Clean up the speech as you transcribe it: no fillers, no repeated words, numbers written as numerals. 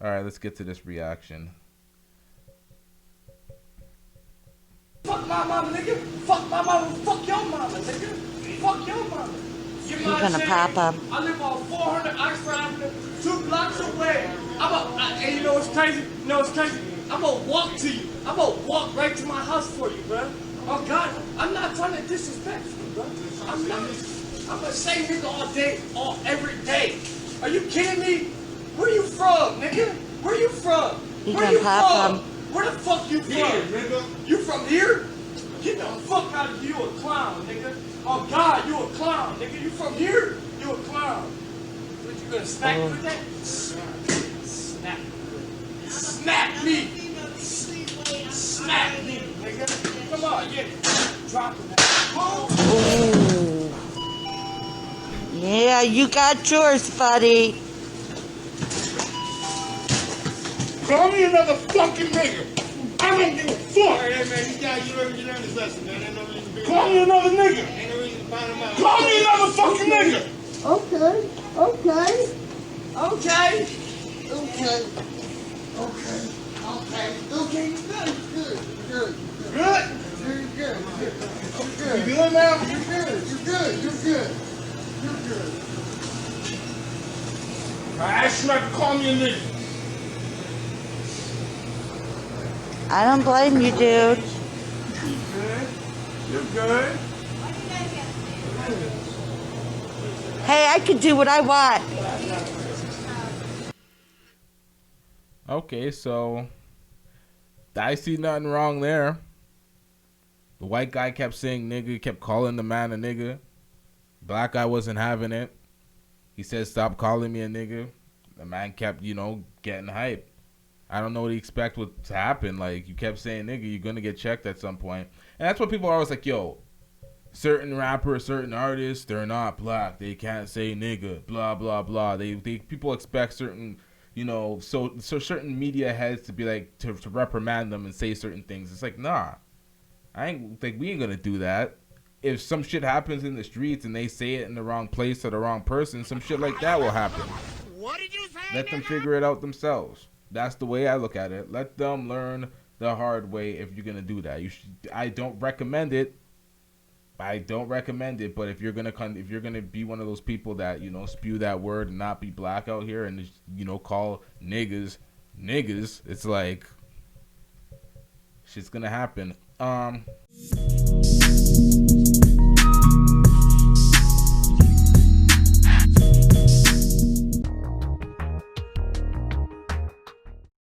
All right, let's get to this reaction. Fuck my mama, nigga. Fuck my mama. Fuck your mama, nigga. Fuck your mama. You He's gonna pop him. I live on 400 Oxford Avenue, 2 blocks away. And you know what's crazy? You know what's crazy? I'm gonna walk to you. I'm gonna walk right to my house for you, bro. Oh God, I'm not trying to disrespect you, bro. I'm not. I'm the same nigga all day, every day. Are you kidding me? Where you from, nigga? Where you from? He Where can you pop from? him. Where the fuck you from? Here, nigga. You from here? Get the fuck out of here. You a clown, nigga. Oh God, you a clown, nigga. You from here? You a clown. What, you gonna smack me with that? Smack. Smack me. Smack me, nigga. Come on, yeah. Drop it. Ooh. Yeah, you got yours, buddy. Call me another fucking nigga. I don't give a fuck. Hey, man, you learned his lesson, man. Ain't no reason to be Call me another nigga. Ain't no reason to find him out. Call me another fucking nigga. Okay. Okay. Okay. Okay. Okay. Okay. Good. Good. Good. Good? You're good. You good now? You're good. You're good. You're good. You're good. I asked you not to call me a nigga. I don't blame you, dude. You're good. You're good. Hey, I can do what I want. Okay, so I see nothing wrong there. The white guy kept saying nigga, kept calling the man a nigga. Black guy wasn't having it. He said, stop calling me a nigga. The man kept, getting hype. I don't know what he expect to happen. Like, you kept saying nigga, you're going to get checked at some point. And that's what people are always like, yo, certain rappers, certain artists, they're not black. They can't say nigga, blah, blah, blah. People expect certain, so certain media heads to be like, to reprimand them and say certain things. It's like, nah, we ain't going to do that. If some shit happens in the streets and they say it in the wrong place to the wrong person, some shit like that will happen. What did you say? Let them figure it out themselves. That's the way I look at it. Let them learn the hard way if you're gonna do that. I don't recommend it. But if you're gonna be one of those people that spew that word and not be black out here and call niggas, it's like shit's gonna happen.